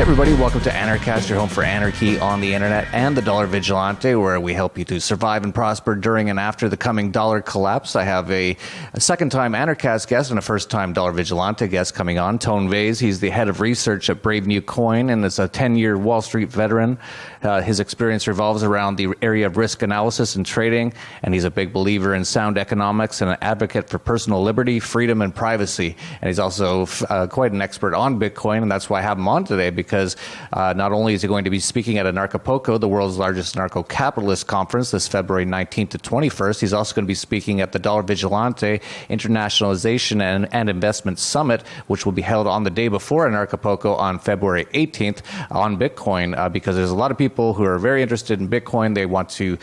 everybody, welcome to Anarchast, your home for anarchy on the internet and the dollar vigilante, where we help you to survive and prosper during and after the coming dollar collapse. I have a second-time Anarchast guest and a first-time dollar vigilante guest coming on, Vays. He's the head of research at Brave New Coin and is a 10-year Wall Street veteran. His experience revolves around the area of risk analysis and trading, and he's a big believer in sound economics and an advocate for personal liberty, freedom, and privacy. And he's also quite an expert on Bitcoin, and that's why I have him on today, because not only is he going to be speaking at Anarchapulco, the world's largest narco-capitalist conference, this February 19th to 21st, he's also going to be speaking at the Dollar Vigilante Internationalization and Investment Summit, which will be held on the day before Anarchapulco on February 18th on Bitcoin, because there's a lot of people who are very interested in Bitcoin. They want to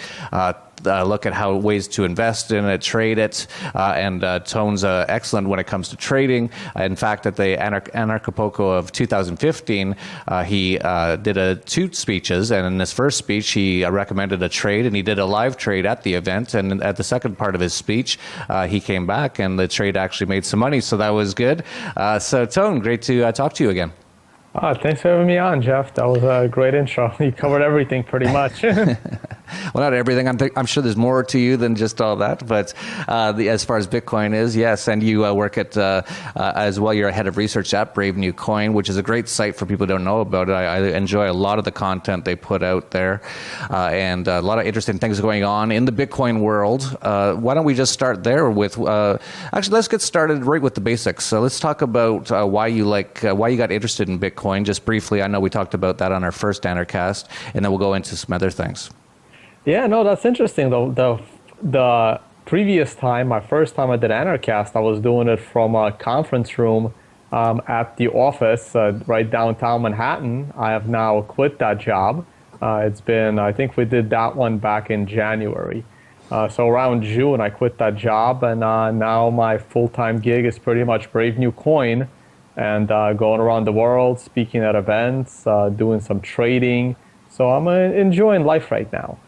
look at ways to invest in it, trade it, and Tone's excellent when it comes to trading. In fact, at the Anarchapulco of 2015, he did two speeches, and in his first speech, he recommended a trade, and he did a live trade at the event, and at the second part of his speech, he came back, and the trade actually made some money, so that was good. So, Tone, great to talk to you again. Thanks for having me on, Jeff. That was a great intro. You covered everything pretty much. Well, not everything. I'm sure there's more to you than just all that. But as far as Bitcoin is, yes. And you work at, as well, you're a head of research at Brave New Coin, which is a great site for people who don't know about it. I enjoy a lot of the content they put out there, and a lot of interesting things going on in the Bitcoin world. Why don't we just start there with, actually, let's get started right with the basics. So let's talk about why you got interested in Bitcoin. Just briefly, I know we talked about that on our first Anarchast, and then we'll go into some other things. Yeah, no, that's interesting. The previous time, my first time I did Anarchast, I was doing it from a conference room at the office right downtown Manhattan. I have now quit that job. It's been, I think we did that one back in January. So around June, I quit that job, and now my full-time gig is pretty much Brave New Coin, and going around the world, speaking at events, doing some trading. So I'm enjoying life right now.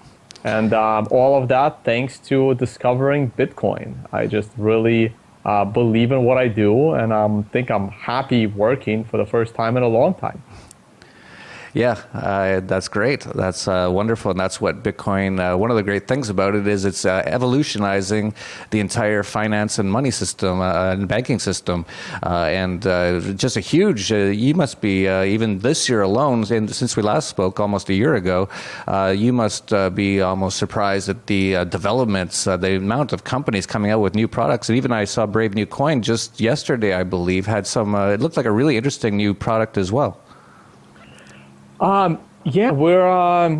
And all of that thanks to discovering Bitcoin. I just really believe in what I do, and I think I'm happy working for the first time in a long time. Yeah, that's great. That's wonderful. And that's what Bitcoin, one of the great things about it is it's evolutionizing the entire finance and money system and banking system. And just a huge, you must be, even this year alone, since we last spoke almost a year ago, you must be almost surprised at the developments, the amount of companies coming out with new products. And even I saw Brave New Coin just yesterday, I believe, had some, it looked like a really interesting new product as well. Yeah, we're, I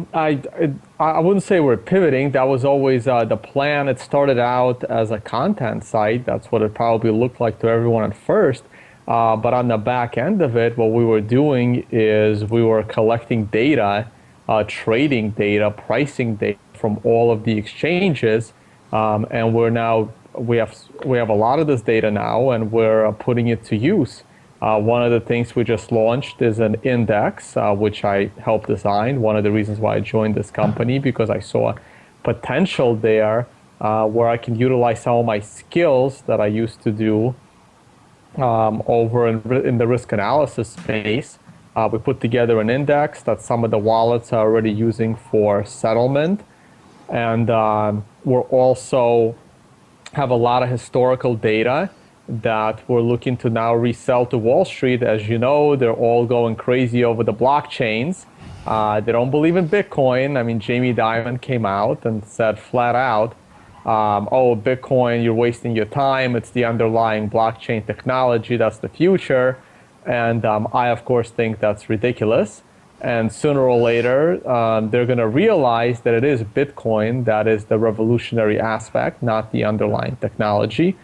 wouldn't say we're pivoting. That was always the plan. It started out as a content site. That's what it probably looked like to everyone at first. But on the back end of it, what we were doing is we were collecting data, trading data, pricing data from all of the exchanges. And we have a lot of this data now, and we're putting it to use. One of the things we just launched is an index, which I helped design. One of the reasons why I joined this company, because I saw potential there where I can utilize some of my skills that I used to do over in the risk analysis space. We put together an index that some of the wallets are already using for settlement. And we're also have a lot of historical data that we're looking to now resell to Wall Street. As you know, they're all going crazy over the blockchains. They don't believe in Bitcoin. I mean, Jamie Dimon came out and said flat out, oh, Bitcoin, you're wasting your time. It's the underlying blockchain technology. That's the future. And I, of course, think that's ridiculous. And sooner or later, they're going to realize that it is Bitcoin that is the revolutionary aspect, not the underlying technology.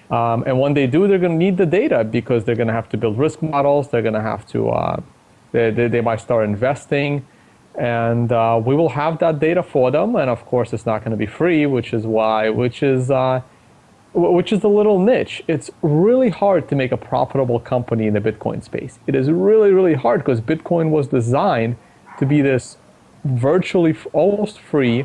And when they do, they're going to need the data, because they're going to have to build risk models. They're going to have to, they might start investing, and we will have that data for them. And of course, it's not going to be free, which is a little niche. It's really hard to make a profitable company in the Bitcoin space. It is really, really hard, because Bitcoin was designed to be this virtually almost free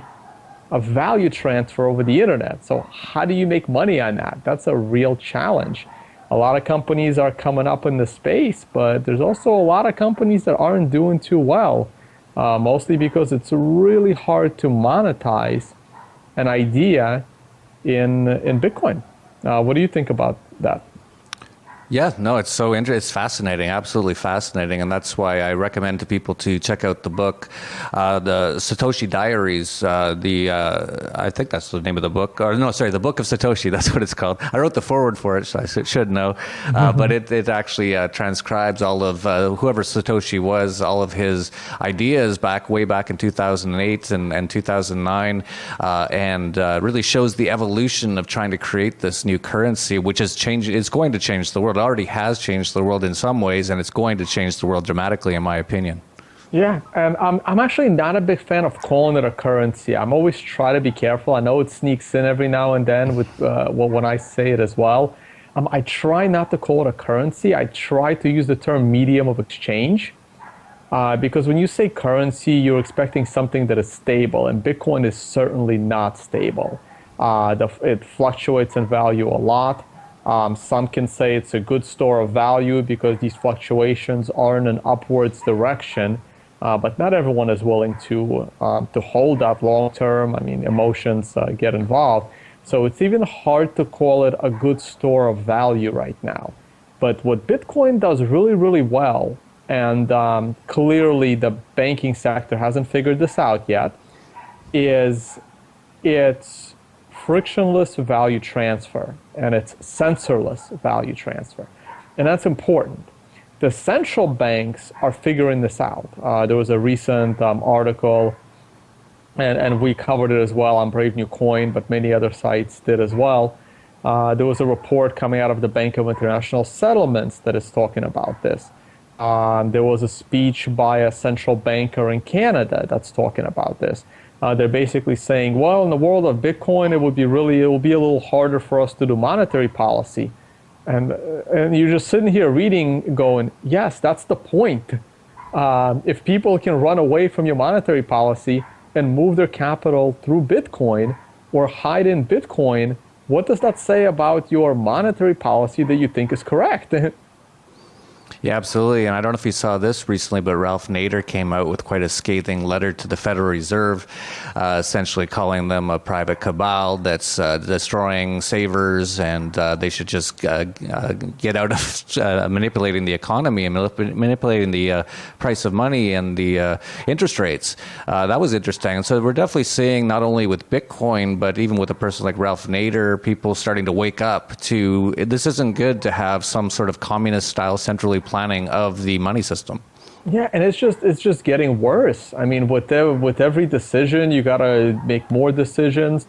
a value transfer over the internet. So how do you make money on that? That's a real challenge. A lot of companies are coming up in the space, but there's also a lot of companies that aren't doing too well, mostly because it's really hard to monetize an idea in Bitcoin. What do you think about that? Yeah, no, it's so interesting. It's fascinating, absolutely fascinating, and that's why I recommend to people to check out the book, the Satoshi Diaries. I think that's the name of the book, or no, sorry, the Book of Satoshi. That's what it's called. I wrote the foreword for it, so I should know. But it actually transcribes all of whoever Satoshi was, all of his ideas way back in 2008 and 2009, and really shows the evolution of trying to create this new currency, which is changing. It's going to change the world. Already has changed the world in some ways, and it's going to change the world dramatically, in my opinion. Yeah, and I'm actually not a big fan of calling it a currency. I'm always try to be careful. I know it sneaks in every now and then with when I say it as well. I try not to call it a currency. I try to use the term medium of exchange, because when you say currency, you're expecting something that is stable, and Bitcoin is certainly not stable. It fluctuates in value a lot. Some can say it's a good store of value because these fluctuations are in an upwards direction, but not everyone is willing to hold that long term. I mean, emotions get involved. So it's even hard to call it a good store of value right now. But what Bitcoin does really, really well, and clearly the banking sector hasn't figured this out yet, is it's frictionless value transfer, and it's censor-less value transfer. And that's important. The central banks are figuring this out. There was a recent article, and we covered it as well on Brave New Coin, but many other sites did as well. There was a report coming out of the Bank of International Settlements that is talking about this. There was a speech by a central banker in Canada that's talking about this. They're basically saying, well, in the world of Bitcoin, it will be a little harder for us to do monetary policy. And you're just sitting here reading, going, yes, that's the point. If people can run away from your monetary policy and move their capital through Bitcoin or hide in Bitcoin, what does that say about your monetary policy that you think is correct? Yeah, absolutely. And I don't know if you saw this recently, but Ralph Nader came out with quite a scathing letter to the Federal Reserve, essentially calling them a private cabal that's destroying savers, and they should just get out of manipulating the economy and manipulating the price of money and the interest rates. That was interesting. And so we're definitely seeing, not only with Bitcoin, but even with a person like Ralph Nader, people starting to wake up to, this isn't good to have some sort of communist-style centrally planning of the money system. Yeah, and it's just getting worse. I mean, with every decision, you gotta make more decisions.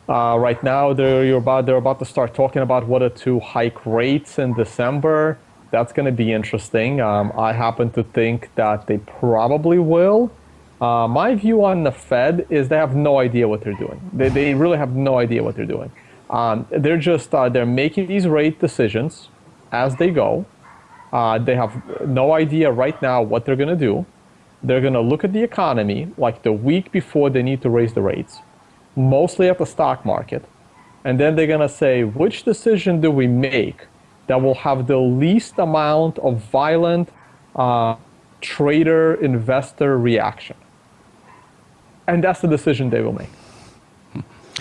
Right now, they're about to start talking about whether to hike rates in December. That's going to be interesting. I happen to think that they probably will. My view on the Fed is they have no idea what they're doing. They really have no idea what they're doing. They're making these rate decisions as they go. They have no idea right now what they're going to do. They're going to look at the economy like the week before they need to raise the rates, mostly at the stock market. And then they're going to say, which decision do we make that will have the least amount of violent trader investor reaction? And that's the decision they will make.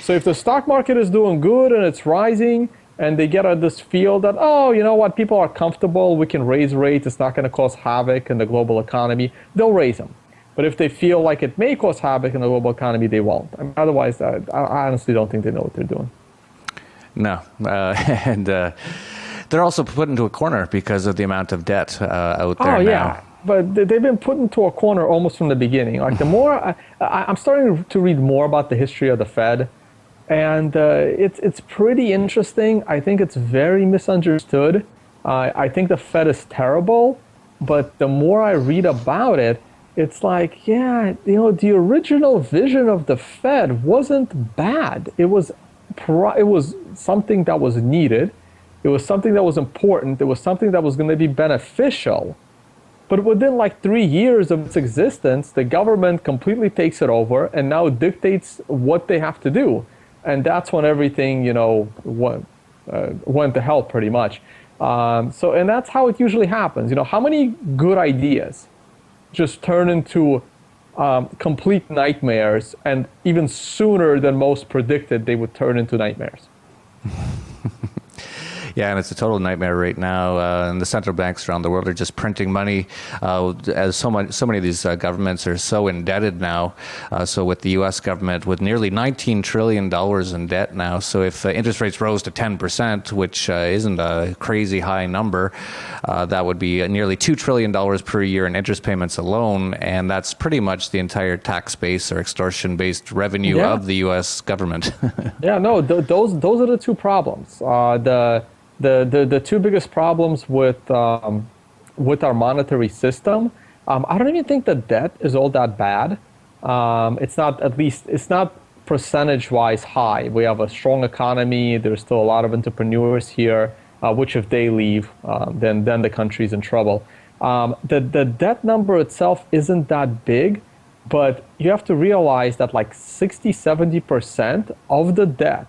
So if the stock market is doing good and it's rising, and they get this feel that, oh, you know what, people are comfortable, we can raise rates, it's not going to cause havoc in the global economy, they'll raise them. But if they feel like it may cause havoc in the global economy, they won't. I mean, otherwise, I honestly don't think they know what they're doing. No. And they're also put into a corner because of the amount of debt out there now. Yeah. But they've been put into a corner almost from the beginning. Like the more I'm starting to read more about the history of the Fed, and it's pretty interesting. I think it's very misunderstood. I think the Fed is terrible, but the more I read about it, it's like, yeah, you know, the original vision of the Fed wasn't bad. It was something that was needed. It was something that was important. It was something that was going to be beneficial. But within like 3 years of its existence, the government completely takes it over and now dictates what they have to do. And that's when everything, you know, went to hell pretty much. And that's how it usually happens. How many good ideas just turn into complete nightmares, and even sooner than most predicted, they would turn into nightmares. Yeah, and it's a total nightmare right now. And the central banks around the world are just printing money, as so many of these governments are so indebted now. So with the U.S. government with nearly $19 trillion in debt now. So if interest rates rose to 10%, which isn't a crazy high number, that would be nearly $2 trillion per year in interest payments alone. And that's pretty much the entire tax base or extortion-based revenue of the U.S. government. Yeah, no, those are the two problems. The two biggest problems with our monetary system. I don't even think the debt is all that bad. It's not percentage-wise high. We have a strong economy. There's still a lot of entrepreneurs here, which if they leave, then the country's in trouble. The debt number itself isn't that big, but you have to realize that like 60-70% of the debt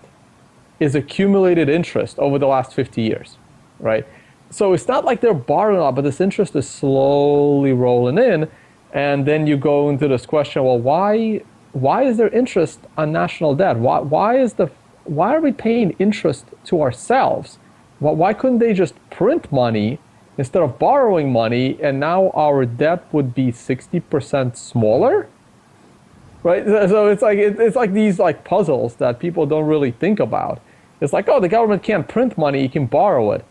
is accumulated interest over the last 50 years, right? So it's not like they're borrowing a lot, but this interest is slowly rolling in. And then you go into this question, well, why is there interest on national debt? Why are we paying interest to ourselves? Why couldn't they just print money instead of borrowing money, and now our debt would be 60% smaller? Right, so it's like these like puzzles that people don't really think about. It's like, oh, the government can't print money, you can borrow it.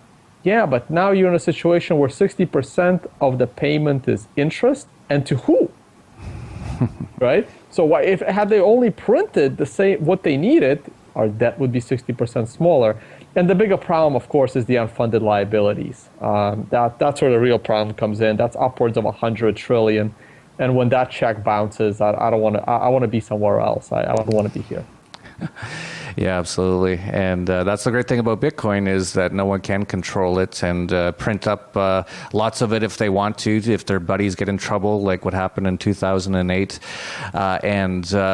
Yeah, but now you're in a situation where 60% of the payment is interest, and to who? Right? So had they only printed the same what they needed, our debt would be 60% smaller. And the bigger problem, of course, is the unfunded liabilities. That's where the real problem comes in. That's upwards of 100 trillion. And when that check bounces, I don't want to. I want to be somewhere else. I don't want to be here. Yeah, absolutely. And that's the great thing about Bitcoin is that no one can control it and print up lots of it if they want to, if their buddies get in trouble, like what happened in 2008.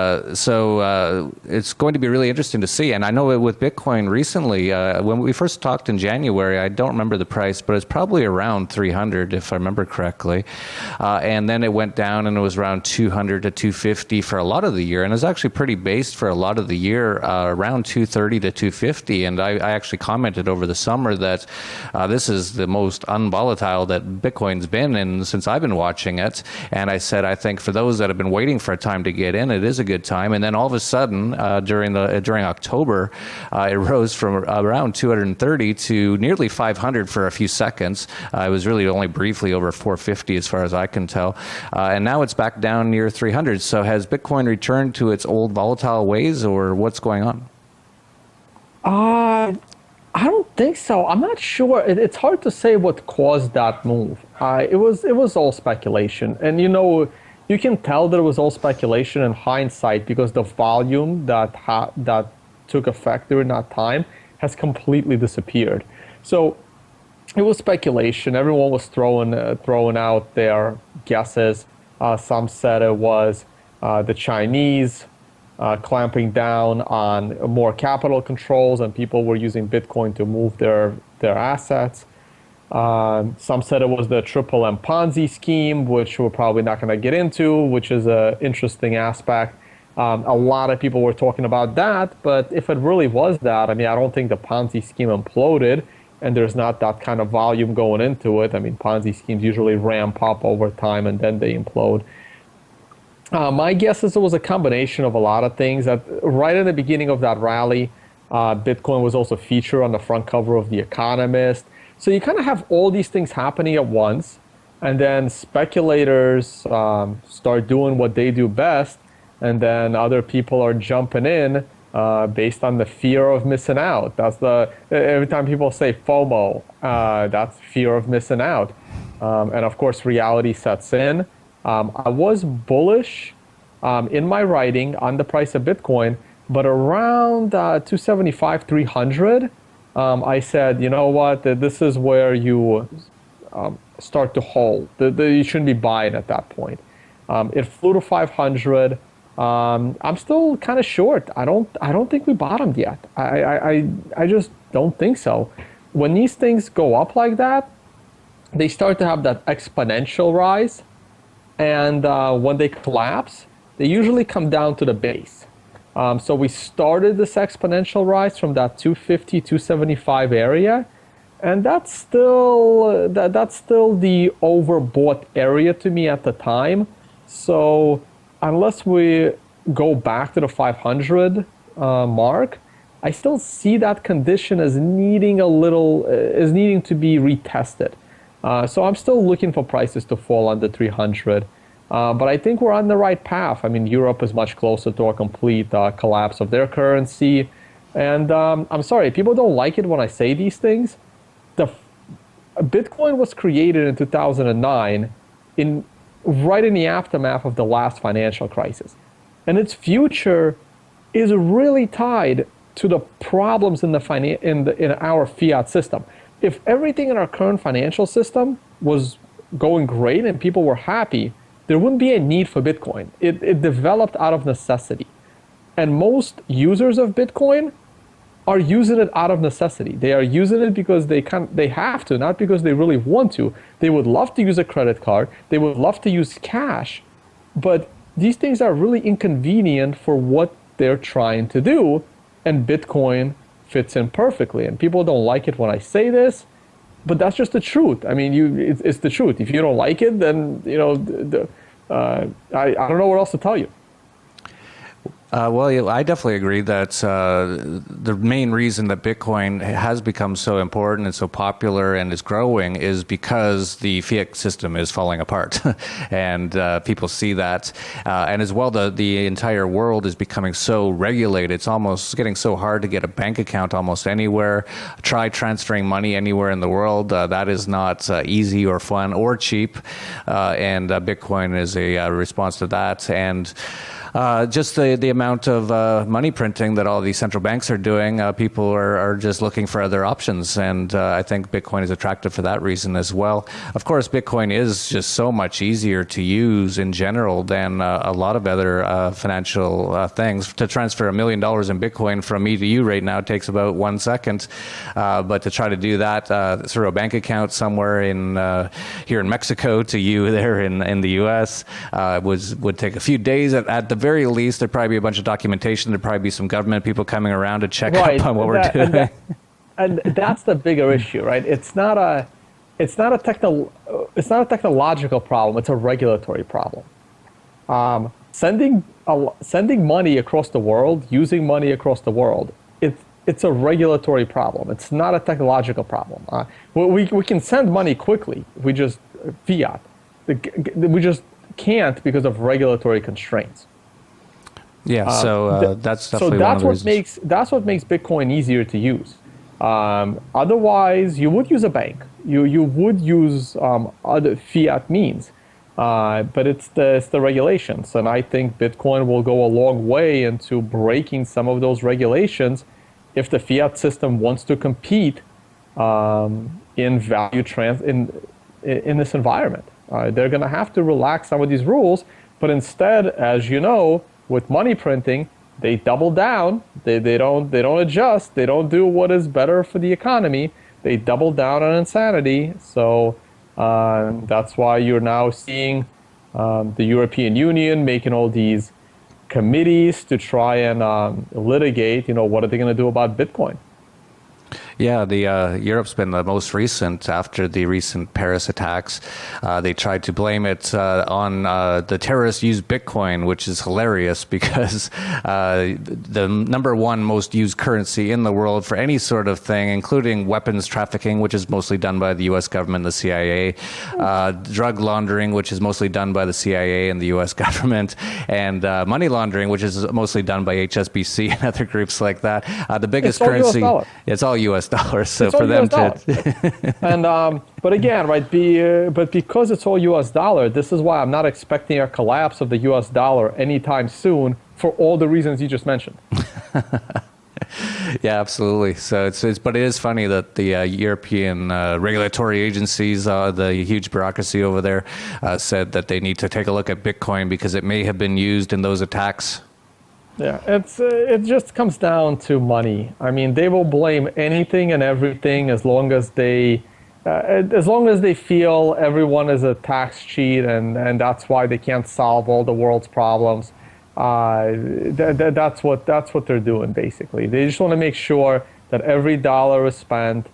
So it's going to be really interesting to see. And I know with Bitcoin recently, when we first talked in January, I don't remember the price, but it's probably around 300, if I remember correctly. And then it went down and it was around 200 to 250 for a lot of the year. And it was actually pretty based for a lot of the year, around 230 to 250, and I actually commented over the summer that this is the most unvolatile that Bitcoin's been in since I've been watching it. And I said, I think for those that have been waiting for a time to get in, it is a good time. And then all of a sudden, during October, it rose from around 230 to nearly 500 for a few seconds. It was really only briefly over 450 as far as I can tell. And now it's back down near 300. So has Bitcoin returned to its old volatile ways, or what's going on? I don't think so. I'm not sure. It's hard to say what caused that move. It was all speculation, and you can tell that it was all speculation in hindsight because the volume that took effect during that time has completely disappeared. So it was speculation. Everyone was throwing out their guesses. Some said it was the Chinese clamping down on more capital controls, and people were using Bitcoin to move their assets. Some said it was the Triple M Ponzi scheme, which we're probably not going to get into, which is an interesting aspect. A lot of people were talking about that, but if it really was that, I mean, I don't think the Ponzi scheme imploded, and there's not that kind of volume going into it. I mean, Ponzi schemes usually ramp up over time and then they implode. My guess is it was a combination of a lot of things. That right in the beginning of that rally, Bitcoin was also featured on the front cover of The Economist. So you kind of have all these things happening at once, and then speculators start doing what they do best, and then other people are jumping in based on the fear of missing out. Every time people say FOMO, that's fear of missing out. And of course, reality sets in. I was bullish in my writing on the price of Bitcoin, but around 275, 300, I said, you know what, this is where you start to hold. You shouldn't be buying at that point. It flew to 500. I'm still kind of short. I don't think we bottomed yet. I just don't think so. when these things go up like that, they start to have that exponential rise. And when they collapse, they usually come down to the base. So we started this exponential rise from that 250, 275 area. And that's still the overbought area to me at the time. So unless we go back to the 500 mark, I still see that condition as needing to be retested. So I'm still looking for prices to fall under 300. But I think we're on the right path. I mean, Europe is much closer to a complete collapse of their currency. And I'm sorry, people don't like it when I say these things. Bitcoin was created in 2009 right in the aftermath of the last financial crisis. And its future is really tied to the problems in our fiat system. If everything in our current financial system was going great and people were happy, there wouldn't be a need for Bitcoin. It developed out of necessity. And most users of Bitcoin are using it out of necessity. They are using it because they have to, not because they really want to. They would love to use a credit card. They would love to use cash. But these things are really inconvenient for what they're trying to do. And Bitcoin fits in perfectly. And people don't like it when I say this, but that's just the truth. I mean, it's the truth. If you don't like it, then, I don't know what else to tell you. Well, I definitely agree that the main reason that Bitcoin has become so important and so popular and is growing is because the fiat system is falling apart. And people see that. And as well, the entire world is becoming so regulated. It's almost getting so hard to get a bank account almost anywhere. Try transferring money anywhere in the world. That is not easy or fun or cheap. And Bitcoin is a response to that. And just the amount of money printing that all these central banks are doing, people are just looking for other options. And I think Bitcoin is attractive for that reason as well. Of course, Bitcoin is just so much easier to use in general than a lot of other financial things. To transfer $1 million in Bitcoin from me to you right now takes about 1 second. But to try to do that through a bank account somewhere here in Mexico to you there in the U.S. Would take a few days at the very least. There'd probably be a bunch of documentation. There'd probably be some government people coming around to check up on what we're doing. And that's the bigger issue, right? It's not a technological problem. It's a regulatory problem. Sending money across the world, using money across the world, it's a regulatory problem. It's not a technological problem. We can send money quickly. We just fiat. We just can't because of regulatory constraints. Yeah, so that's definitely one of the reasons. That's what makes Bitcoin easier to use. Otherwise, you would use a bank. You would use other fiat means, but it's the regulations. And I think Bitcoin will go a long way into breaking some of those regulations if the fiat system wants to compete in value in this environment. They're going to have to relax some of these rules, but instead, as you know, with money printing, they double down. They don't adjust. They don't do what is better for the economy. They double down on insanity. So that's why you're now seeing the European Union making all these committees to try and litigate. What are they going to do about Bitcoin? Yeah, Europe's been the most recent after the recent Paris attacks. They tried to blame it on the terrorists used Bitcoin, which is hilarious because the number one most used currency in the world for any sort of thing, including weapons trafficking, which is mostly done by the U.S. government, the CIA, drug laundering, which is mostly done by the CIA and the U.S. government, and money laundering, which is mostly done by HSBC and other groups like that. The biggest currency, it's all U.S. dollars. So it's for them to and but again, right? But because it's all U.S. dollar, this is why I'm not expecting a collapse of the U.S. dollar anytime soon for all the reasons you just mentioned. Yeah, absolutely. So but it is funny that the European regulatory agencies, the huge bureaucracy over there, said that they need to take a look at Bitcoin because it may have been used in those attacks. Yeah, it just comes down to money. I mean, they will blame anything and everything as long as they feel everyone is a tax cheat and that's why they can't solve all the world's problems. That's what they're doing basically. They just want to make sure that every dollar is spent,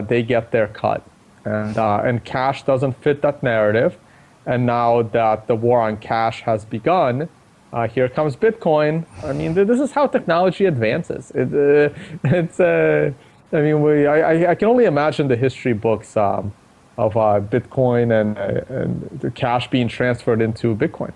they get their cut, and cash doesn't fit that narrative. And now that the war on cash has begun, here comes Bitcoin. I mean, this is how technology advances. I mean, I can only imagine the history books of Bitcoin and the cash being transferred into Bitcoin.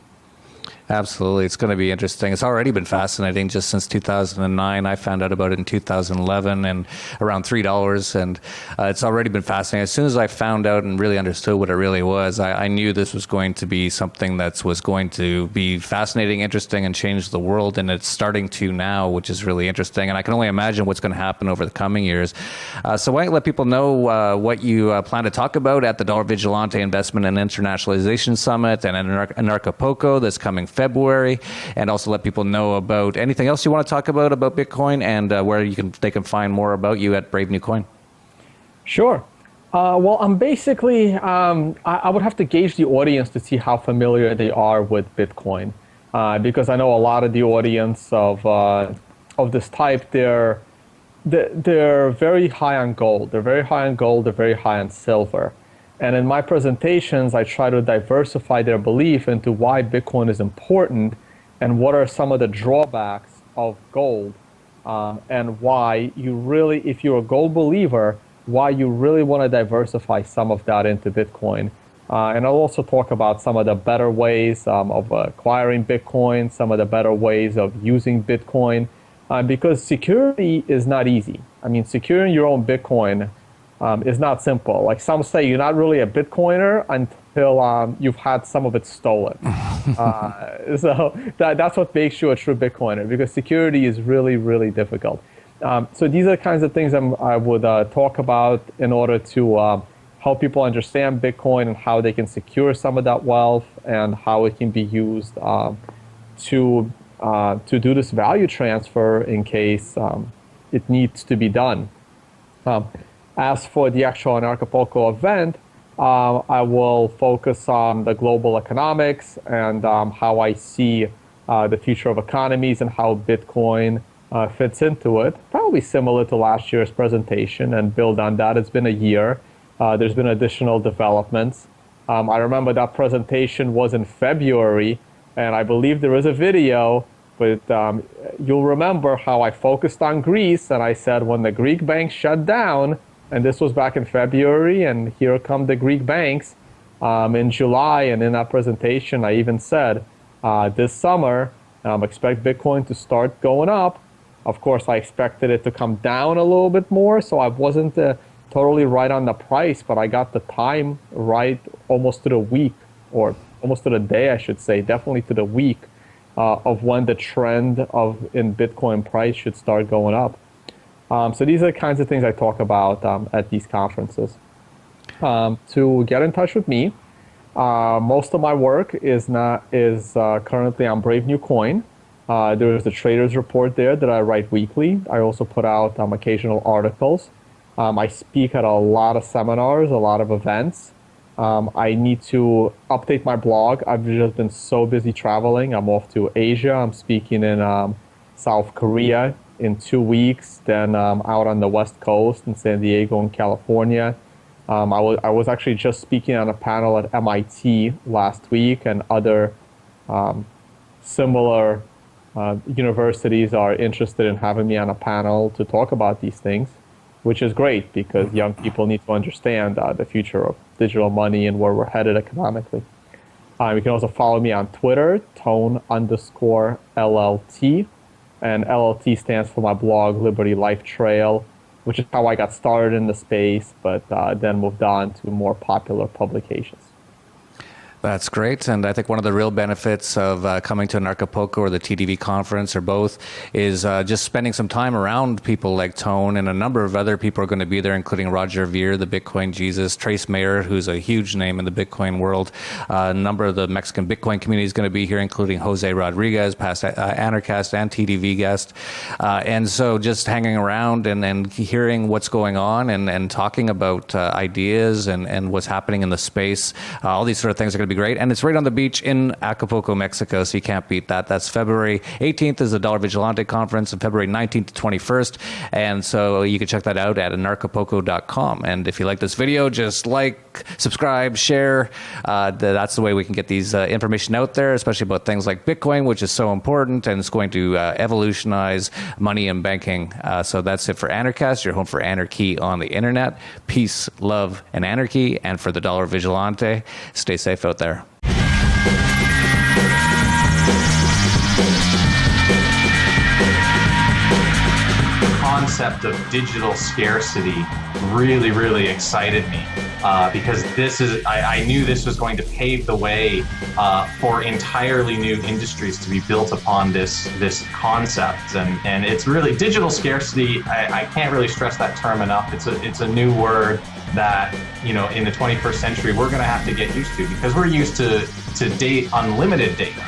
Absolutely. It's going to be interesting. It's already been fascinating just since 2009. I found out about it in 2011 and around $3. And it's already been fascinating. As soon as I found out and really understood what it really was, I knew this was going to be something that was going to be fascinating, interesting, and change the world. And it's starting to now, which is really interesting. And I can only imagine what's going to happen over the coming years. So why don't you let people know what you plan to talk about at the Dollar Vigilante Investment and Internationalization Summit and Anarchast that's coming February, and also let people know about anything else you want to talk about Bitcoin and where they can find more about you at Brave New Coin. Sure. Well, I'm basically, I would have to gauge the audience to see how familiar they are with Bitcoin, because I know a lot of the audience of this type, they're very high on gold. They're very high on gold. They're very high on silver. And in my presentations, I try to diversify their belief into why Bitcoin is important and what are some of the drawbacks of gold, and why you really, if you're a gold believer, why you really want to diversify some of that into Bitcoin. And I'll also talk about some of the better ways of acquiring Bitcoin, some of the better ways of using Bitcoin, because security is not easy. I mean, securing your own Bitcoin is not simple. Like some say, you're not really a Bitcoiner until you've had some of it stolen. So that's what makes you a true Bitcoiner, because security is really, really difficult. So these are the kinds of things I would talk about in order to help people understand Bitcoin and how they can secure some of that wealth and how it can be used to do this value transfer in case it needs to be done. As for the actual Anarchast event, I will focus on the global economics and how I see the future of economies and how Bitcoin fits into it. Probably similar to last year's presentation, and build on that. It's been a year. There's been additional developments. I remember that presentation was in February, and I believe there is a video, but you'll remember how I focused on Greece, and I said when the Greek banks shut down, and this was back in February, and here come the Greek banks in July. And in that presentation, I even said this summer, expect Bitcoin to start going up. Of course, I expected it to come down a little bit more, so I wasn't totally right on the price, but I got the time right almost to the week, or almost to the day, I should say, definitely to the week of when the trend in Bitcoin price should start going up. So these are the kinds of things I talk about at these conferences. To get in touch with me, most of my work is currently on Brave New Coin. There is the Traders Report there that I write weekly. I also put out occasional articles. I speak at a lot of seminars, a lot of events. I need to update my blog. I've just been so busy traveling. I'm off to Asia. I'm speaking in South Korea in 2 weeks, then out on the West Coast in San Diego and California. I was actually just speaking on a panel at MIT last week, and other similar universities are interested in having me on a panel to talk about these things, which is great because young people need to understand the future of digital money and where we're headed economically. You can also follow me on Twitter, tone_LLT. And LLT stands for my blog, Liberty Life Trail, which is how I got started in the space, but then moved on to more popular publications. That's great. And I think one of the real benefits of coming to an Acapulco or the TDV conference or both is just spending some time around people like Tone, and a number of other people are going to be there, including Roger Veer, the Bitcoin Jesus, Trace Mayer, who's a huge name in the Bitcoin world. A number of the Mexican Bitcoin community is going to be here, including Jose Rodriguez, past Anarchast and TDV guest. And so just hanging around and hearing what's going on and talking about ideas and what's happening in the space, all these sort of things are going to be great. And it's right on the beach in Acapulco, Mexico, so you can't beat that. That's February 18th is the Dollar Vigilante Conference, and February 19th to 21st. And so you can check that out at anarchapulco.com. And if you like this video, just like, subscribe, share. That's the way we can get these information out there, especially about things like Bitcoin, which is so important, and it's going to evolutionize money and banking. So that's it for Anarchast, your home for anarchy on the internet. Peace, love, and anarchy. And for the Dollar Vigilante, stay safe out there. Concept of digital scarcity really excited me because I knew this was going to pave the way for entirely new industries to be built upon this concept, and it's really digital scarcity. I can't really stress that term enough. It's a new word that, you know, in the 21st century we're going to have to get used to, because we're used to unlimited data.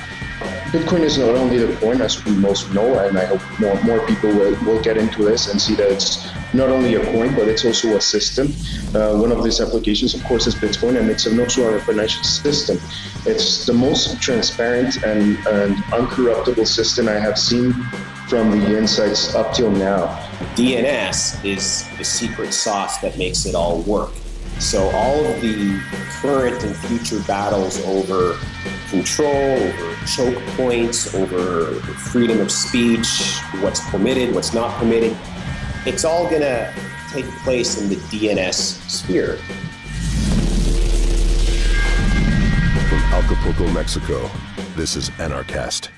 Bitcoin is not only the coin, as we most know, and I hope more people will get into this and see that it's not only a coin, but it's also a system. One of these applications, of course, is Bitcoin, and it's also a financial system. It's the most transparent and uncorruptible system I have seen from the insights up till now. DNS is the secret sauce that makes it all work. So all of the current and future battles over control, over choke points, over freedom of speech, what's permitted, what's not permitted, it's all going to take place in the DNS sphere. From Acapulco, Mexico, this is Anarchast.